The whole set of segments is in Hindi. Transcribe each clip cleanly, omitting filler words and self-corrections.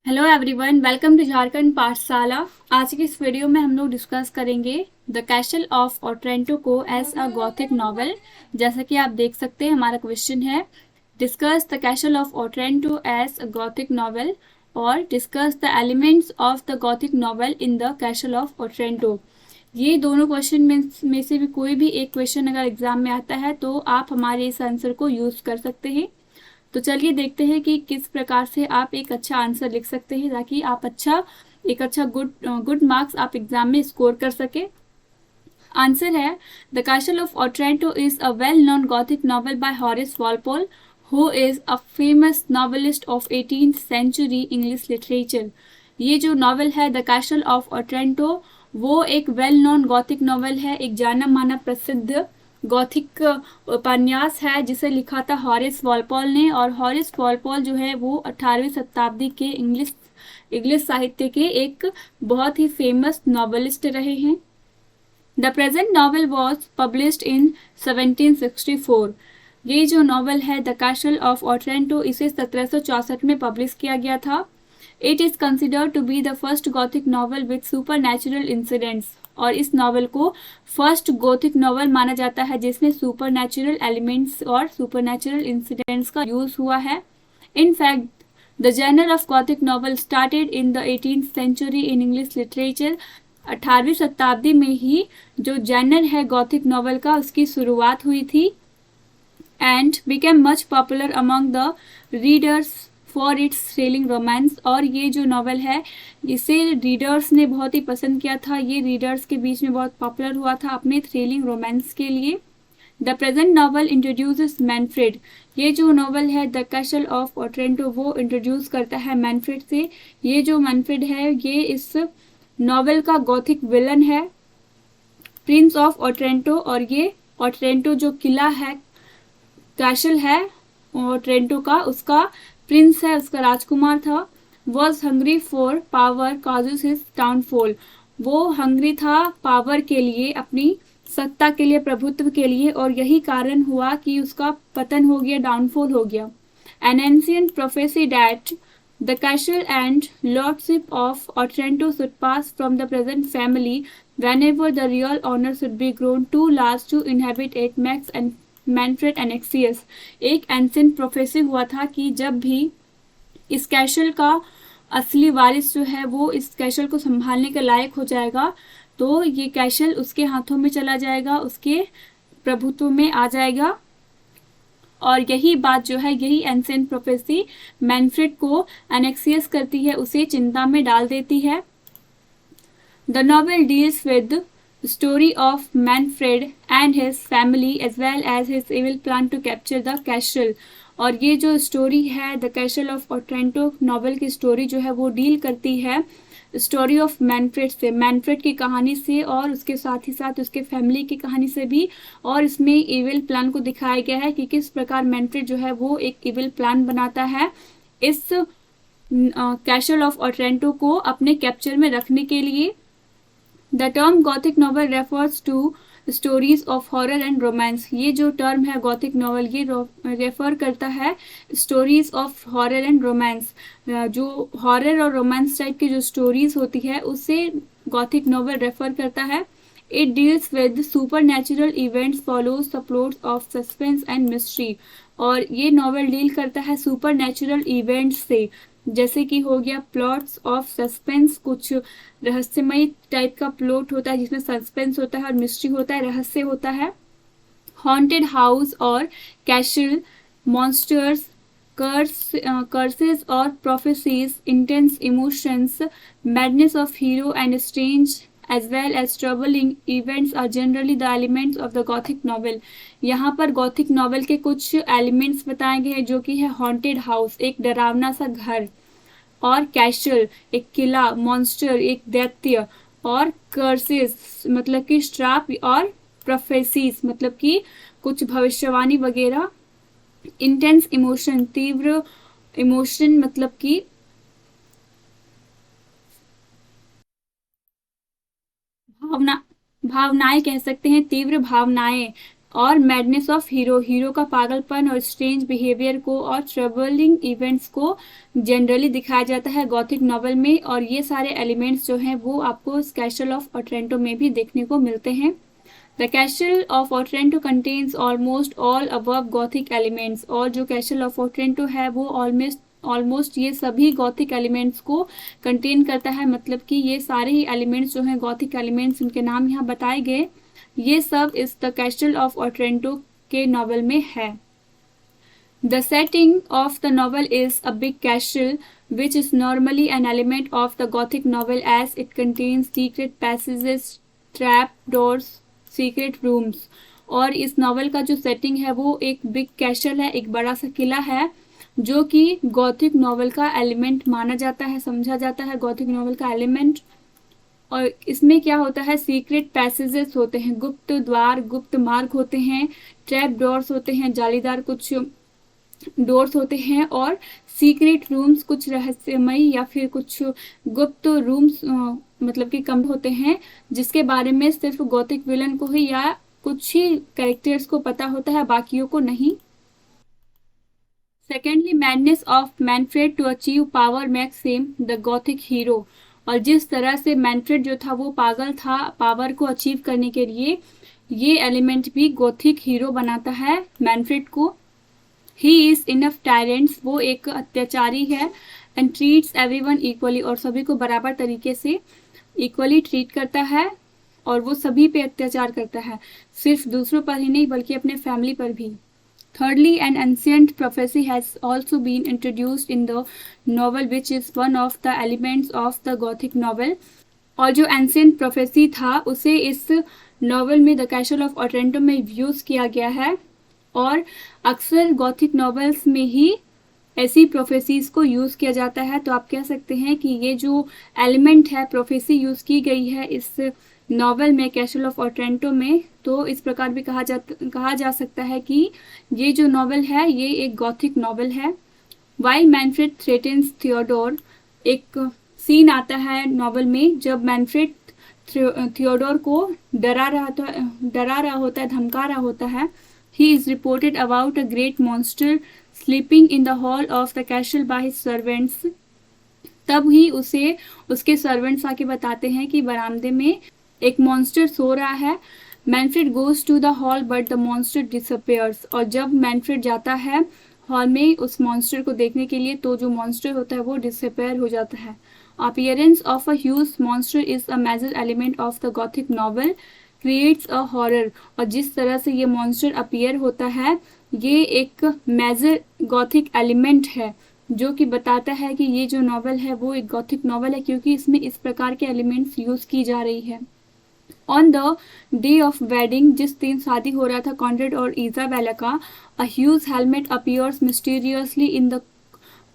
Hello everyone, welcome to Jharkhand Pathshala. आज की इस वीडियो में हम लोग डिस्कस करेंगे द कैसल ऑफ ओट्रेंटो को एज अ गॉथिक नॉवल। जैसा कि आप देख सकते हैं, हमारा क्वेश्चन है discuss the castle of Otranto as a Gothic novel और discuss the elements of the Gothic novel in the castle of Otranto. ये दोनों क्वेश्चन में से भी कोई भी एक क्वेश्चन अगर एग्जाम में आता है तो आप हमारे इस आंसर को यूज कर सकते हैं। तो चलिए देखते हैं कि किस प्रकार से आप एक अच्छा आंसर लिख सकते हैं ताकि आप एक अच्छा गुड मार्क्स आप एग्जाम में स्कोर कर सके। आंसर है the castle of Otranto is a well known Gothic novel by Horace Walpole who is a famous novelist of 18th century English literature. ये जो नॉवल है द कैसल ऑफ ओट्रेंटो, वो एक वेल नोन गॉथिक नॉवल है, एक जाना माना प्रसिद्ध गॉथिक उपन्यास है जिसे लिखा था हॉरेस वॉलपॉल ने। और हॉरेस वॉलपॉल जो है वो 18वीं शताब्दी के इंग्लिश साहित्य के एक बहुत ही फेमस नॉवेलिस्ट रहे हैं। The present novel was published in 1764। ये जो नॉवल है द कैसल ऑफ ओट्रेंटो, इसे 1764 में पब्लिश किया गया था। It is considered to be the first Gothic novel with super natural incidents. और इस नॉवल को फर्स्ट गॉथिक नॉवल माना जाता है जिसमें सुपर नेचुरल एलिमेंट्स और सुपर नेचुरल इंसिडेंट्स का यूज हुआ है। In fact the journal of Gothic novel started in the 18th century in English literature. 18वीं शताब्दी में ही जो जर्नल है गॉथिक नॉवल का, उसकी शुरुआत हुई थी and became much popular among the readers for its thrilling romance. और ये जो नॉवल है इसे रीडर्स ने बहुत ही पसंद किया था, ये रीडर्स के बीच में बहुत पॉपुलर हुआ था अपने थ्रिलिंग रोमांस के लिए। The present novel introduces Manfred. ये जो नॉवल है द कैसल ऑफ ओट्रेंटो, वो इंट्रोड्यूस करता है मैनफ्रेड से। ये जो मैनफ्रेड है ये इस नॉवल का गॉथिक विलन है, प्रिंस ऑफ ओट्रेंटो। और ये ओट्रेंटो जो किला है, कैसल है ओट्रेंटो का, उसका प्रिंस है, उसका राजकुमार था। Was hungry for power causes his downfall. वो हंग्री था पावर के लिए, अपनी सत्ता के लिए, प्रभुत्व के लिए, और यही कारण हुआ कि उसका पतन हो गया, डाउनफॉल हो गया। An ancient prophecy that the castle and lordship of Otranto should pass from the present family whenever the real owner should be grown too large to inhabit it, Max and Manfred Anaxius। एक एंशियंट प्रोफेसी हुआ था कि जब भी इस कैसल का असली वारिस जो है वो इस कैसल को संभालने के लायक हो जाएगा तो ये कैसल उसके हाथों में चला जाएगा, उसके प्रभुत्व में आ जाएगा। और यही बात जो है, यही एंशिएंट प्रोफेसी मैनफ्रेड को एनेक्सियस करती है, उसे चिंता में डाल देती है। The novel deals with story of Manfred and his family as well as his evil plan to capture the castle. और ये जो स्टोरी है the castle of Otranto novel की स्टोरी जो है वो डील करती है स्टोरी ऑफ मैनफ्रेड से, मैनफ्रेड की कहानी से, और उसके साथ ही साथ उसके फैमिली की कहानी से भी। और इसमें इविल प्लान को दिखाया गया है कि किस प्रकार मैनफ्रेड जो है वो एक इविल प्लान बनाता है इस कैसल ऑफ ओट्रेंटो को अपने कैप्चर में रखने के लिए। The term Gothic novel refers to stories of horror and romance. ये जो टर्म है गॉथिक नॉवल, ये रेफर करता है stories of horror and romance. जो हॉरर और रोमांस टाइप की जो स्टोरीज होती है उससे गॉथिक नॉवल रेफर करता है। It deals with super natural events, follows the plots of suspense and mystery. और ये नॉवल डील करता है सुपर नेचुरल इवेंट्स से, जैसे कि हो गया प्लॉट्स ऑफ सस्पेंस, कुछ रहस्यमय टाइप का प्लॉट होता है जिसमें सस्पेंस होता है और मिस्ट्री होता है, रहस्य होता है। हॉन्टेड हाउस और कैसल, मॉन्स्टर्स, कर्सेस और prophecies, intense emotions, madness of hero and strange as well as troubling events are generally the elements of the gothic novel। यहाँ पर गॉथिक नॉवल के कुछ एलिमेंट्स बताए गए हैं जो कि है हॉन्टेड हाउस, एक डरावना सा घर, और कैसल एक किला, मॉन्स्टर एक दैत्य, और कर्सेस मतलब कि श्राप, और प्रोफेसीज मतलब कि कुछ भविष्यवाणी वगैरह। इंटेंस इमोशन तीव्र इमोशन मतलब कि भावना, भावनाएं कह सकते हैं, तीव्र भावनाएं। और मैडनेस ऑफ हीरो, हीरो का पागलपन और स्ट्रेंज बिहेवियर को और ट्रबलिंग इवेंट्स को जनरली दिखाया जाता है गॉथिक नॉवल में। और ये सारे एलिमेंट्स जो हैं वो आपको कैसल ऑफ ओट्रेंटो में भी देखने को मिलते हैं। The castle of Otranto contains almost all above Gothic elements, और जो कैसल ऑफ ओट्रेंटो है वो ऑलमोस्ट ये सभी गॉथिक एलिमेंट्स को कंटेन करता है, मतलब कि ये सारे ही एलिमेंट्स जो हैं गॉथिक एलिमेंट्स, इनके नाम यहाँ बताए गए, ये सब इस द कैसल ऑफ ओट्रेंटो के नॉवल में है। The setting of the novel is a big castle, which is normally an element of the Gothic novel as it contains secret passages, trap doors, secret rooms। और इस नॉवल का जो सेटिंग है वो एक बिग कैसल है, एक बड़ा सा किला है, जो कि गॉथिक नॉवल का एलिमेंट माना जाता है, समझा जाता है गॉथिक नॉवल का एलिमेंट। और इसमें क्या होता है, सीक्रेट पैसेजेस होते हैं, गुप्त द्वार, गुप्त मार्ग होते हैं, ट्रैप डोर्स होते हैं, जालीदार कुछ डोर्स होते हैं, और सीक्रेट रूम्स, कुछ रहस्यमयी या फिर कुछ गुप्त रूम्स मतलब कि कमरे होते हैं, जिसके बारे में सिर्फ गॉथिक विलन को ही या कुछ ही कैरेक्टर्स को पता होता है, बाकियों को नहीं। Secondly, madness of Manfred to achieve power makes him the Gothic hero. और जिस तरह से मैनफ्रेड जो था वो पागल था पावर को अचीव करने के लिए, ये एलिमेंट भी गॉथिक हीरो बनाता है मैनफ्रेड को। ही इज इनफ टायरेंट्स, वो एक अत्याचारी है, एंड ट्रीट्स एवरीवन इक्वली, और सभी को बराबर तरीके से इक्वली ट्रीट करता है, और वो सभी पे अत्याचार करता है, सिर्फ दूसरों पर ही नहीं बल्कि अपने फैमिली पर भी। Thirdly, an ancient prophecy has also been introduced in the novel, which is one of the elements of the Gothic novel। और जो एंशियंट प्रोफेसी था उसे इस नॉवल में द कैसल ऑफ ओट्रेंटो में यूज किया गया है, और अक्सर गॉथिक नॉवेल्स में ही ऐसी प्रोफेसीज को यूज किया जाता है। तो आप कह सकते हैं कि ये जो एलिमेंट है, प्रोफेसी यूज की गई है इस नॉवल में, कैसल ऑफ ओट्रेंटो में, तो इस प्रकार भी कहा जा सकता है कि ये जो नॉवल है ये एक गॉथिक नॉवल है। वाइल मैनफ्रेड थ्रेटन्स थियोडोर, एक सीन आता है नॉवल में जब मैनफ्रेड थियोडोर को डरा रहा होता है, धमका रहा होता है। He is reported about a great monster sleeping in the hall of the castle by his servants। तब ही उसे उसके सर्वेंट्स आके बताते हैं कि बरामदे में एक मॉन्स्टर सो रहा है। Manfred goes to the hall but the monster disappears, और जब मैनफ्रेड जाता है हॉल में उस मॉन्स्टर को देखने के लिए, तो जो मॉन्स्टर होता है वो डिसअपियर हो जाता है। Appearance of a huge monster is a major element of the Gothic novel creates a horror. और जिस तरह से ये मॉन्स्टर अपीयर होता है, ये एक मेजर गॉथिक एलिमेंट है जो कि बताता है कि ये जो नॉवल है वो एक गॉथिक नॉवल है, क्योंकि इसमें इस प्रकार के एलिमेंट्स यूज की जा रही है। On the day of wedding, जिस दिन शादी हो रहा था कॉन्ड्रेड और इजाबेला का, a huge helmet appears mysteriously in the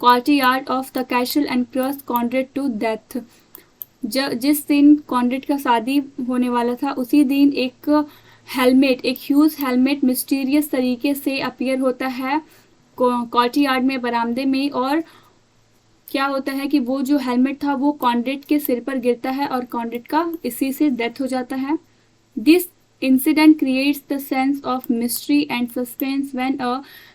courtyard of the castle and crushed Conrad to death. जिस दिन कॉन्ड्रेड का शादी होने वाला था उसी दिन एक हेलमेट, एक ह्यूज हेलमेट मिस्टीरियस तरीके से अपीयर होता है कोर्टयार्ड में, बरामदे में, और क्या होता है कि वो जो हेलमेट था वो कॉन्ड्रेड के सिर पर गिरता है और कॉन्ड्रेड का इसी से डेथ हो जाता है। This incident creates the sense of mystery and suspense when a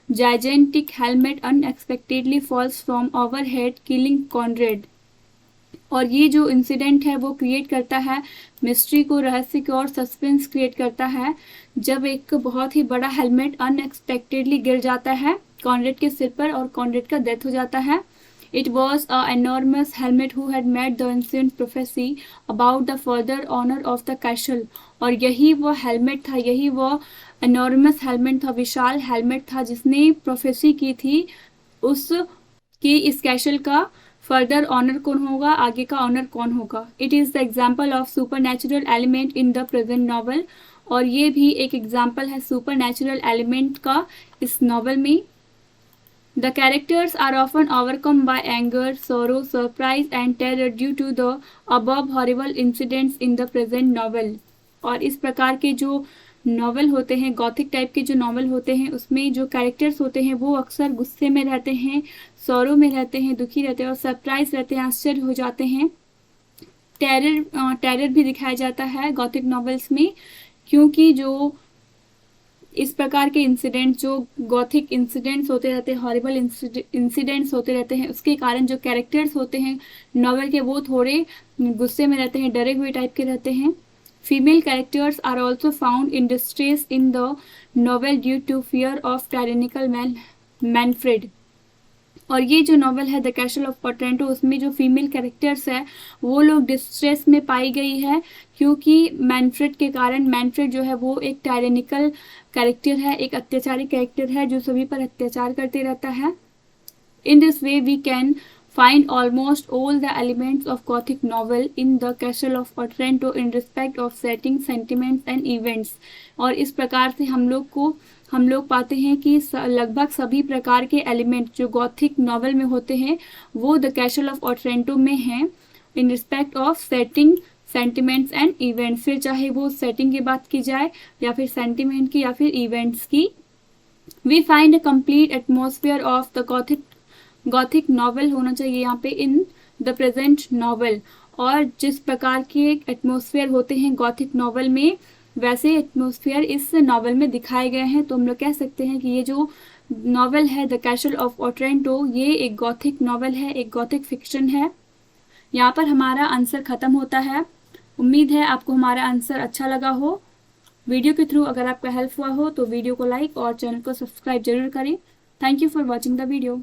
gigantic helmet unexpectedly falls from overhead killing Conrad। और ये जो इंसिडेंट है वो क्रिएट करता है मिस्ट्री को, रहस्य को, और सस्पेंस क्रिएट करता है जब एक बहुत ही बड़ा हेलमेट अनएक्सपेक्टेडली गिर जाता है कॉन्रेड के सिर पर और कॉन्रेड का डेथ हो जाता है। It was a enormous helmet who had made the ancient prophecy about the further honor of the castle। और यही वो हेलमेट था, यही वो enormous helmet था, विशाल हेलमेट था जिसने प्रोफेसी की थी उस कि इस कैसल का फर्दर ऑनर कौन होगा, आगे का ऑनर कौन होगा। It is the example of super natural element in the present novel. और ये भी एक एग्जाम्पल है सुपर नेचुरल एलिमेंट का इस नॉवल में। The characters are often overcome by anger, sorrow, surprise and terror due to the above horrible incidents in the present novel। और इस प्रकार के जो नॉवल होते हैं, गॉथिक टाइप के जो नॉवल होते हैं, उसमें जो कैरेक्टर्स होते हैं वो अक्सर गुस्से में रहते हैं, सौरों में रहते हैं, दुखी रहते हैं और सरप्राइज रहते हैं, आश्चर्य हो जाते हैं। टेरर भी दिखाया जाता है गॉथिक नॉवेल्स में, क्योंकि जो इस प्रकार के इंसिडेंट जो गॉथिक इंसिडेंट्स होते रहते हैं, हॉरिबल इंसिडेंट्स होते रहते हैं, उसके कारण जो कैरेक्टर्स होते हैं नॉवेल के वो थोड़े गुस्से में रहते हैं, डरे हुए टाइप के रहते हैं। Female characters are also found in distress in the novel due to fear of tyrannical Manfred. और ये जो नॉवल है द कैसल ऑफ ओट्रेंटो, उसमें जो फीमेल कैरेक्टर्स है वो लोग डिस्ट्रेस में पाई गई है क्योंकि मैनफ्रेड के कारण। मैनफ्रेड जो है वो एक टायरेनिकल कैरेक्टर है, एक अत्याचारी कैरेक्टर है जो सभी पर अत्याचार करते रहता है। In this way we can find almost all the elements of Gothic novel in the Castle of Otranto in respect of setting, sentiments and events। और इस प्रकार से हम लोग पाते हैं कि लगभग सभी प्रकार के एलिमेंट जो गॉथिक नॉवल में होते हैं वो द कैसल ऑफ ओट्रेंटो में हैं in respect of setting, sentiments and events. फिर चाहे वो सेटिंग की बात की जाए या फिर सेंटिमेंट की या फिर इवेंट्स की। We find a complete atmosphere of the Gothic novel होना चाहिए यहाँ पे इन द प्रेजेंट नॉवल। और जिस प्रकार के एटमॉस्फेयर होते हैं गॉथिक नॉवल में वैसे एटमॉस्फेयर इस नॉवल में दिखाए गए हैं। तो हम लोग कह सकते हैं कि ये जो नॉवल है द कैसल ऑफ ओट्रेंटो ये एक गॉथिक नॉवल है, एक गॉथिक फिक्शन है। यहाँ पर हमारा आंसर खत्म होता है। उम्मीद है आपको हमारा आंसर अच्छा लगा हो। वीडियो के थ्रू अगर आपका हेल्प हुआ हो तो वीडियो को लाइक और चैनल को सब्सक्राइब जरूर करें। Thank you for watching the video.